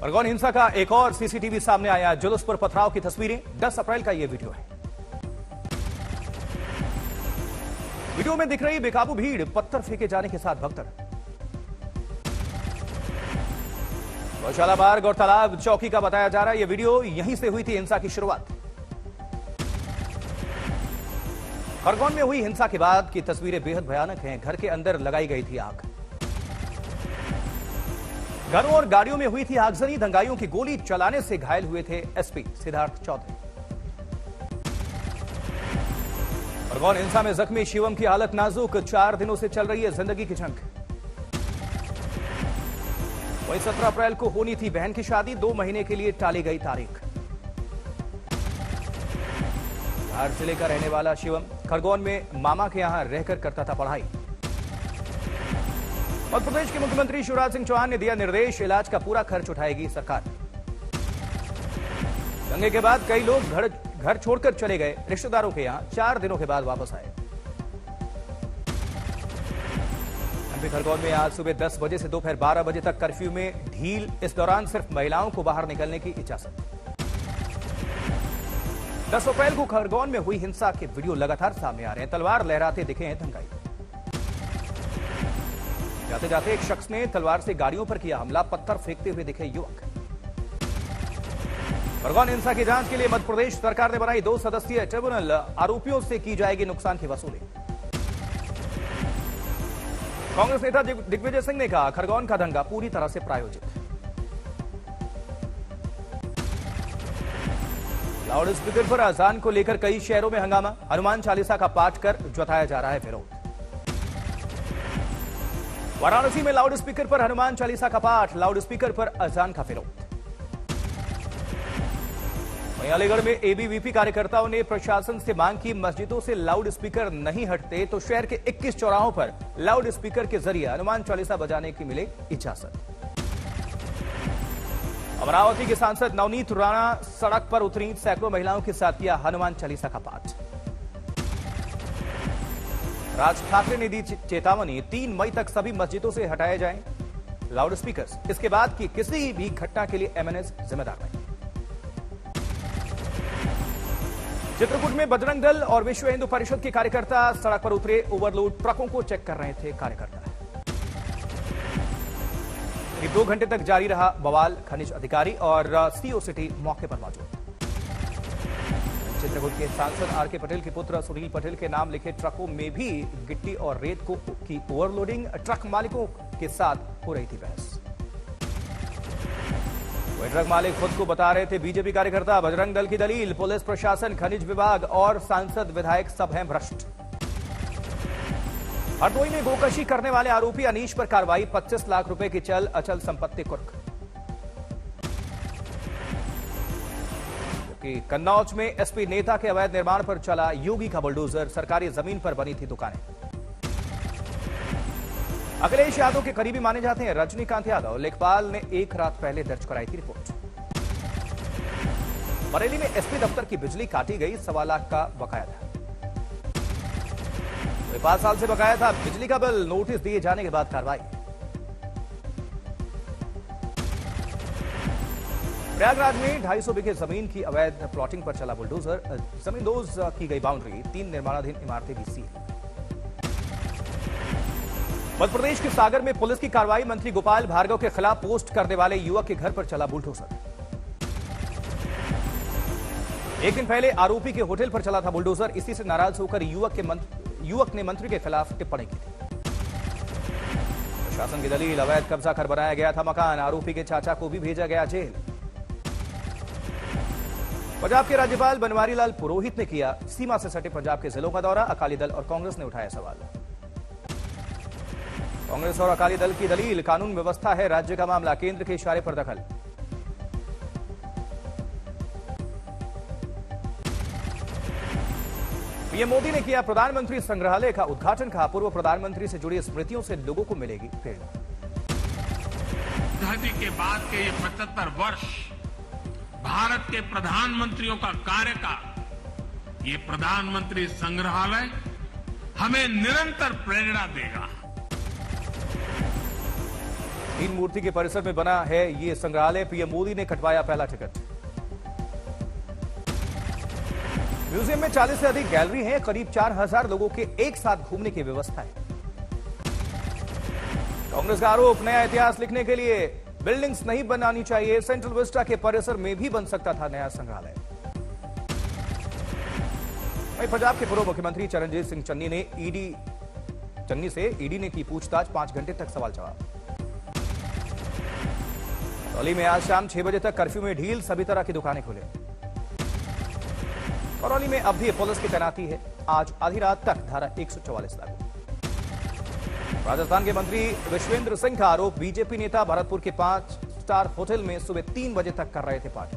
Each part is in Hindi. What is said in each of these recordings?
खरगोन हिंसा का एक और सीसीटीवी सामने आया। जुलूस पर पथराव की तस्वीरें। 10 अप्रैल का यह वीडियो है। वीडियो में दिख रही बेकाबू भीड़, पत्थर फेंके जाने के साथ भगदड़। गौशाला मार्ग और तालाब चौकी का बताया जा रहा है। यह वीडियो यहीं से हुई थी हिंसा की शुरुआत। खरगोन में हुई हिंसा के बाद की तस्वीरें बेहद भयानक हैं। घर के अंदर लगाई गई थी आग। घरों और गाड़ियों में हुई थी आगजनी। दंगाइयों की गोली चलाने से घायल हुए थे एसपी सिद्धार्थ चौधरी। खरगोन हिंसा में जख्मी शिवम की हालत नाजुक। 4 दिनों से चल रही है जिंदगी की जंग। वहीं 17 अप्रैल को होनी थी बहन की शादी। 2 महीने के लिए टाली गई तारीख। धार जिले का रहने वाला शिवम खरगोन में मामा के यहां रहकर करता था पढ़ाई। मध्य प्रदेश के मुख्यमंत्री शिवराज सिंह चौहान ने दिया निर्देश, इलाज का पूरा खर्च उठाएगी सरकार। दंगे के बाद कई लोग घर छोड़कर चले गए रिश्तेदारों के यहां। 4 दिनों के बाद वापस आए। एमपी खरगोन में आज सुबह 10 बजे से दोपहर 12 बजे तक कर्फ्यू में ढील। इस दौरान सिर्फ महिलाओं को बाहर निकलने की इजाजत। 10 अप्रैल को खरगोन में हुई हिंसा के वीडियो लगातार सामने आ रहे हैं। तलवार लहराते दिखे हैं दंगाई। जाते जाते एक शख्स ने तलवार से गाड़ियों पर किया हमला। पत्थर फेंकते हुए दिखे युवक। खरगोन हिंसा की जांच के लिए मध्य प्रदेश सरकार ने बनाई 2 सदस्यीय ट्रिब्यूनल। आरोपियों से की जाएगी नुकसान की वसूली। कांग्रेस नेता दिग्विजय सिंह ने कहा, खरगोन का दंगा पूरी तरह से प्रायोजित। लाउड स्पीकर पर अजान को लेकर कई शहरों में हंगामा। हनुमान चालीसा का पाठ कर जताया जा रहा है विरोध। वाराणसी में लाउड स्पीकर पर हनुमान चालीसा का पाठ, लाउड स्पीकर पर अजान का विरोध। वहीं अलीगढ़ में एबीवीपी कार्यकर्ताओं ने प्रशासन से मांग की, मस्जिदों से लाउड स्पीकर नहीं हटते तो शहर के 21 चौराहों पर लाउड स्पीकर के जरिए हनुमान चालीसा बजाने की मिले इजाजत। अमरावती के सांसद नवनीत राणा सड़क पर उतरी। सैकड़ों महिलाओं के साथ किया हनुमान चालीसा का पाठ। राज ठाकरे ने दी चेतावनी, 3 मई तक सभी मस्जिदों से हटाए जाएं लाउड स्पीकर्स। इसके बाद की किसी भी घटना के लिए एमएनएस जिम्मेदार नहीं। चित्रकूट में बजरंग दल और विश्व हिंदू परिषद के कार्यकर्ता सड़क पर उतरे। ओवरलोड ट्रकों को चेक कर रहे थे कार्यकर्ता। 2 घंटे तक जारी रहा बवाल। खनिज अधिकारी और सीओ सिटी मौके पर मौजूद। चित्रकूट के सांसद आरके पटेल के पुत्र सुनील पटेल के नाम लिखे ट्रकों में भी गिट्टी और रेत की ओवरलोडिंग। ट्रक मालिकों के साथ हो रही थी बहस। वह ट्रक मालिक खुद को बता रहे थे बीजेपी कार्यकर्ता। बजरंग दल की दलील, पुलिस प्रशासन, खनिज विभाग और सांसद विधायक सब हैं भ्रष्ट। हरदोई में गोकशी करने वाले आरोपी अनीश पर कार्रवाई। 25 लाख रुपए की चल अचल संपत्ति कुर्क। जबकि कन्नौज में एसपी नेता के अवैध निर्माण पर चला योगी का बुलडोजर। सरकारी जमीन पर बनी थी दुकानें। अखिलेश यादव के करीबी माने जाते हैं रजनीकांत यादव। लेखपाल ने 1 रात पहले दर्ज कराई थी रिपोर्ट। बरेली में एसपी दफ्तर की बिजली काटी गई। 1.25 लाख का बकाया था। 5 साल से बकाया था बिजली का बिल। नोटिस दिए जाने के बाद कार्रवाई। प्रयागराज में 250 बीघे जमीन की अवैध प्लॉटिंग पर चला बुलडोजर। जमींदोज की गई बाउंड्री। 3 निर्माणाधीन इमारतें भी सील। मध्य प्रदेश के सागर में पुलिस की कार्रवाई। मंत्री गोपाल भार्गव के खिलाफ पोस्ट करने वाले युवक के घर पर चला बुलडोजर। 1 दिन पहले आरोपी के होटल पर चला था बुलडोजर। इसी से नाराज होकर युवक ने मंत्री के खिलाफ टिप्पणी की थी। प्रशासन की दलील, अवैध कब्जा कर बनाया गया था मकान। आरोपी के चाचा को भी भेजा गया जेल। पंजाब के राज्यपाल बनवारी लाल पुरोहित ने किया सीमा से सटे पंजाब के जिलों का दौरा। अकाली दल और कांग्रेस ने उठाया सवाल। कांग्रेस और अकाली दल की दलील, कानून व्यवस्था है राज्य का मामला। केंद्र के इशारे पर दखल। पीएम मोदी ने किया प्रधानमंत्री संग्रहालय का उद्घाटन। कहा, पूर्व प्रधानमंत्री से जुड़ी स्मृतियों से लोगों को मिलेगी प्रेरणा। आजादी के बाद के ये 75 वर्ष भारत के प्रधानमंत्रियों का कार्यकाल, ये प्रधानमंत्री संग्रहालय हमें निरंतर प्रेरणा देगा। तीन मूर्ति के परिसर में बना है ये संग्रहालय। पीएम मोदी ने कटवाया पहला टिकट। म्यूजियम में 40 से अधिक गैलरी हैं। करीब 4000 लोगों के एक साथ घूमने की व्यवस्था है। कांग्रेस का आरोप, नया इतिहास लिखने के लिए बिल्डिंग्स नहीं बनानी चाहिए। सेंट्रल विस्टा के परिसर में भी बन सकता था नया संग्रहालय। वहीं पंजाब के पूर्व मुख्यमंत्री चरणजीत सिंह चन्नी से ईडी ने की पूछताछ। 5 घंटे तक सवाल जवाब। करौली में आज शाम 6 बजे तक कर्फ्यू में ढील। सभी तरह की दुकानें खुले। करौली में अब भी पुलिस की तैनाती है। आज आधी रात तक धारा 144 लागू। राजस्थान के मंत्री विश्वेंद्र सिंह का आरोप, बीजेपी नेता भरतपुर के 5 स्टार होटल में सुबह 3 बजे तक कर रहे थे पार्टी।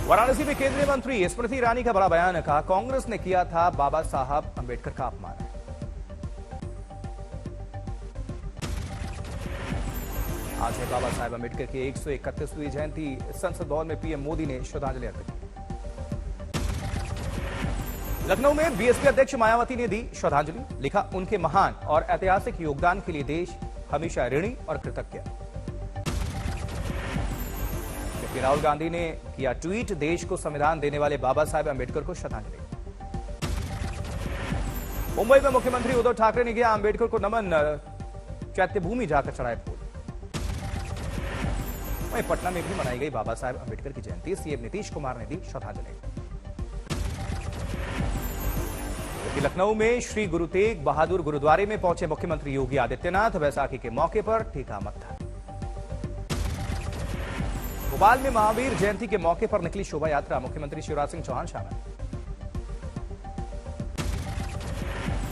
वाराणसी में केंद्रीय मंत्री स्मृति ईरानी का बड़ा बयान। कहा, कांग्रेस ने किया था बाबा साहब अंबेडकर का अपमान। आज है बाबा साहब अंबेडकर की 131वीं जयंती। संसद भवन में पीएम मोदी ने श्रद्धांजलि अर्पित की। लखनऊ में बीएसपी अध्यक्ष मायावती ने दी श्रद्धांजलि। लिखा, उनके महान और ऐतिहासिक योगदान के लिए देश हमेशा ऋणी और कृतज्ञ। जबकि राहुल गांधी ने किया ट्वीट, देश को संविधान देने वाले बाबा साहब अंबेडकर को श्रद्धांजलि। मुंबई में मुख्यमंत्री उद्धव ठाकरे ने किया अंबेडकर को नमन। चैत्यभूमि जाकर चढ़ाए फूल। वहीं पटना में भी मनाई गई बाबा साहब अंबेडकर की जयंती। सीएम नीतीश कुमार ने दी श्रद्धांजलि। लखनऊ में श्री गुरु तेग बहादुर गुरुद्वारे में पहुंचे मुख्यमंत्री योगी आदित्यनाथ। बैसाखी के मौके पर टीका मत्था। भोपाल में महावीर जयंती के मौके पर निकली शोभा यात्रा। मुख्यमंत्री शिवराज सिंह चौहान शामिल।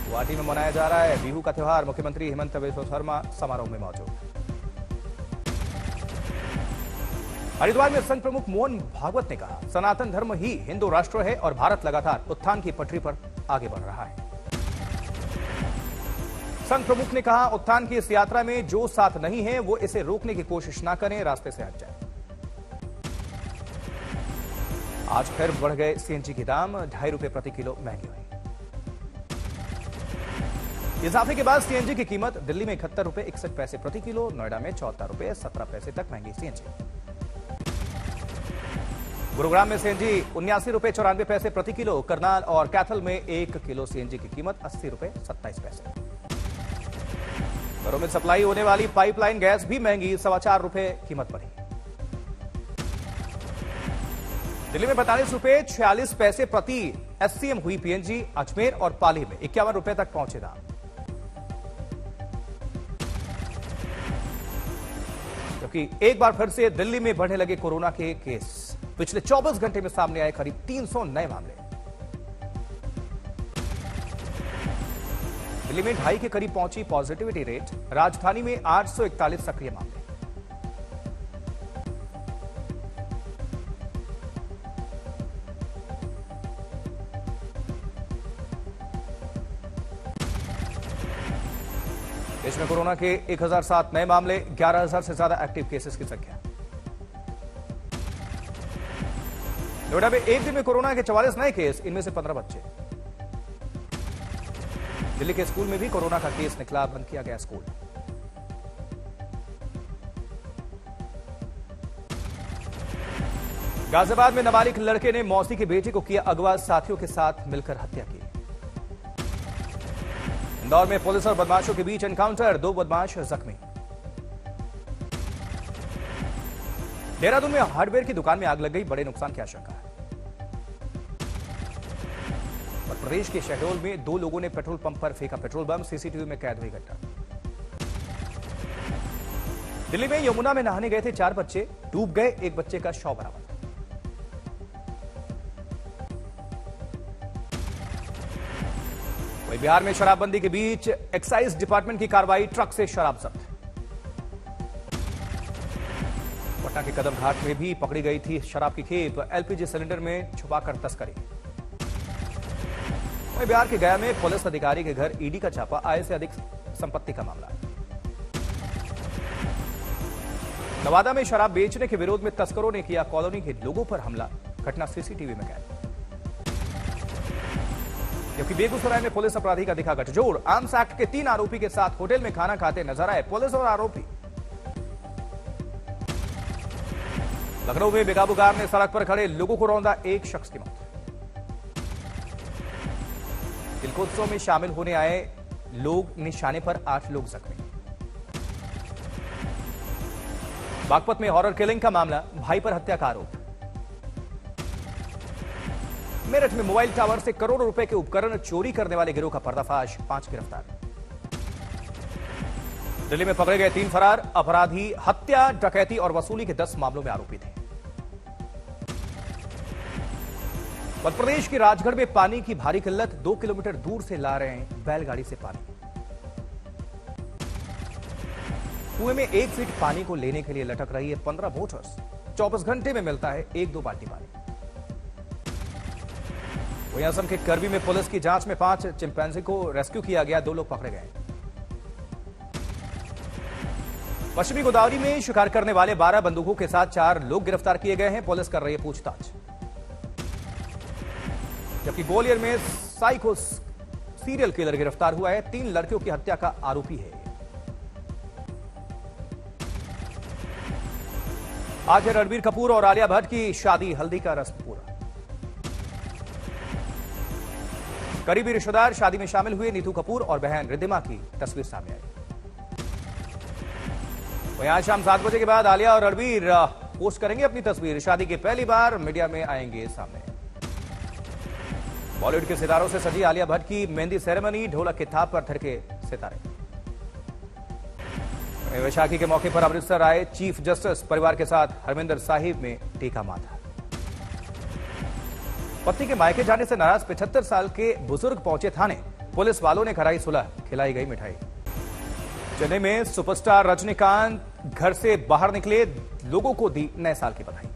गुवाहाटी में मनाया जा रहा है बिहू का त्योहार। मुख्यमंत्री हेमंत बिस्वा शर्मा समारोह में मौजूद। हरिद्वार में संघ प्रमुख मोहन भागवत ने कहा, सनातन धर्म ही हिंदू राष्ट्र है और भारत लगातार उत्थान की पटरी पर आगे बढ़ रहा है। संघ प्रमुख ने कहा, उत्थान की इस यात्रा में जो साथ नहीं है वो इसे रोकने की कोशिश ना करें, रास्ते से हट जाए। आज फिर बढ़ गए सीएनजी के दाम। 2.5 रुपए प्रति किलो महंगी हुई। इजाफे के बाद सीएनजी की कीमत दिल्ली में 71 रुपए 61 पैसे प्रति किलो, नोएडा में 74 रुपए 17 पैसे तक महंगी सीएनजी। गुरुग्राम में सीएनजी 79 रुपए 94 पैसे प्रति किलो, करनाल और कैथल में 1 किलो सीएनजी की कीमत 80 रुपए 27 पैसे। घरों में सप्लाई होने वाली पाइपलाइन गैस भी महंगी, 4.25 रुपए कीमत बढ़ी। दिल्ली में 42 रुपए 46 पैसे प्रति एससीएम हुई पीएनजी। अजमेर और पाली में 51 रुपए तक पहुंचे दाम। क्योंकि एक बार फिर से दिल्ली में बढ़ने लगे कोरोना के केस। पिछले 24 घंटे में सामने आए करीब 300 नए मामले। दिल्ली में 2.5 के करीब पहुंची पॉजिटिविटी रेट। राजधानी में 841 सक्रिय मामले। देश में कोरोना के 1007 नए मामले। 11,000 से ज्यादा एक्टिव केसेस की संख्या। नोएडा में एक दिन में कोरोना के 44 नए केस, इनमें से 15 बच्चे। दिल्ली के स्कूल में भी कोरोना का केस निकला, बंद किया गया स्कूल। गाजियाबाद में नाबालिग लड़के ने मौसी के बेटे को किया अगवा, साथियों के साथ मिलकर हत्या की। इंदौर में पुलिस और बदमाशों के बीच एनकाउंटर, 2 बदमाश जख्मी। देहरादून में हार्डवेयर की दुकान में आग लग गई, बड़े नुकसान की आशंका है। और प्रदेश के शहडोल में 2 लोगों ने पेट्रोल पंप पर फेंका पेट्रोल बम, सीसीटीवी में कैद हुई घटना। दिल्ली में यमुना में नहाने गए थे 4 बच्चे, डूब गए, एक बच्चे का शव बरामद। वहीं बिहार में शराबबंदी के बीच एक्साइज डिपार्टमेंट की कार्रवाई, ट्रक से शराब जब्त। पटना के कदम घाट में भी पकड़ी गई थी शराब की खेप, एलपीजी सिलेंडर में छुपाकर तस्करी। वहीं बिहार के गया में पुलिस अधिकारी के घर ईडी का छापा, आय से अधिक संपत्ति का मामला। नवादा में शराब बेचने के विरोध में तस्करों ने किया कॉलोनी के लोगों पर हमला, घटना सीसीटीवी में कैद। जबकि बेगूसराय में पुलिस अपराधी का दिखा गठजोड़। आर्म्स एक्ट के 3 आरोपी के साथ होटल में खाना खाते नजर आए पुलिस और आरोपी। लखनऊ में बेकाबू कार ने सड़क पर खड़े लोगों को रौंदा, एक शख्स की मौत। तिलकोत्सव में शामिल होने आए लोग निशाने पर 8 लोग जख्मी। बागपत में हॉरर किलिंग का मामला, भाई पर हत्या का आरोप। मेरठ में मोबाइल टावर से करोड़ों रुपए के उपकरण चोरी करने वाले गिरोह का पर्दाफाश, 5 गिरफ्तार। दिल्ली में पकड़े गए 3 फरार अपराधी हत्या, डकैती और वसूली के 10 मामलों में आरोपी थे। मध्य प्रदेश के राजगढ़ में पानी की भारी किल्लत, 2 किलोमीटर दूर से ला रहे हैं बैलगाड़ी से पानी। कुएं में 1 फीट पानी को लेने के लिए लटक रही है 15 मोटर्स। 24 घंटे में मिलता है 1-2 बाल्टी पानी। वहीं असम के करबी में पुलिस की जांच में 5 चिंपैंजी को रेस्क्यू किया गया, 2 लोग पकड़े गए। पश्चिमी गोदावरी में शिकार करने वाले 12 बंदूकों के साथ 4 लोग गिरफ्तार किए गए हैं, पुलिस कर रही है पूछताछ। जबकि ग्वालियर में साइको सीरियल किलर गिरफ्तार हुआ है, 3 लड़कियों की हत्या का आरोपी है। आज है रणबीर कपूर और आलिया भट्ट की शादी, हल्दी का रस्म पूरा। करीबी रिश्तेदार शादी में शामिल हुए, नीतू कपूर और बहन रिद्धिमा की तस्वीर सामने आई। वहीं आज शाम 7 बजे के बाद आलिया और रणबीर पोस्ट करेंगे अपनी तस्वीर। शादी की पहली बार मीडिया में आएंगे सामने। बॉलीवुड के सितारों से सजी आलिया भट्ट की मेहंदी सेरेमनी, ढोलक के थाप पर थिरके सितारे। वैशाखी के मौके पर अमृतसर आए चीफ जस्टिस, परिवार के साथ हरमिंदर साहिब में टेका माथा। पत्नी के मायके जाने से नाराज 75 साल के बुजुर्ग पहुंचे थाने, पुलिस वालों ने कराई सुलह, खिलाई गई मिठाई। चेन्नई में सुपरस्टार रजनीकांत घर से बाहर निकले, लोगों को दी नए साल की बधाई।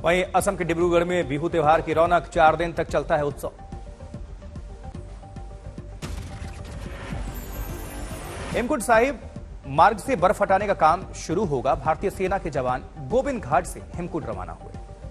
वहीं असम के डिब्रूगढ़ में बिहू त्योहार की रौनक, 4 दिन तक चलता है उत्सव। हेमकुंड साहिब मार्ग से बर्फ हटाने का काम शुरू होगा। भारतीय सेना के जवान गोविंद घाट से हेमकुंड रवाना हुए।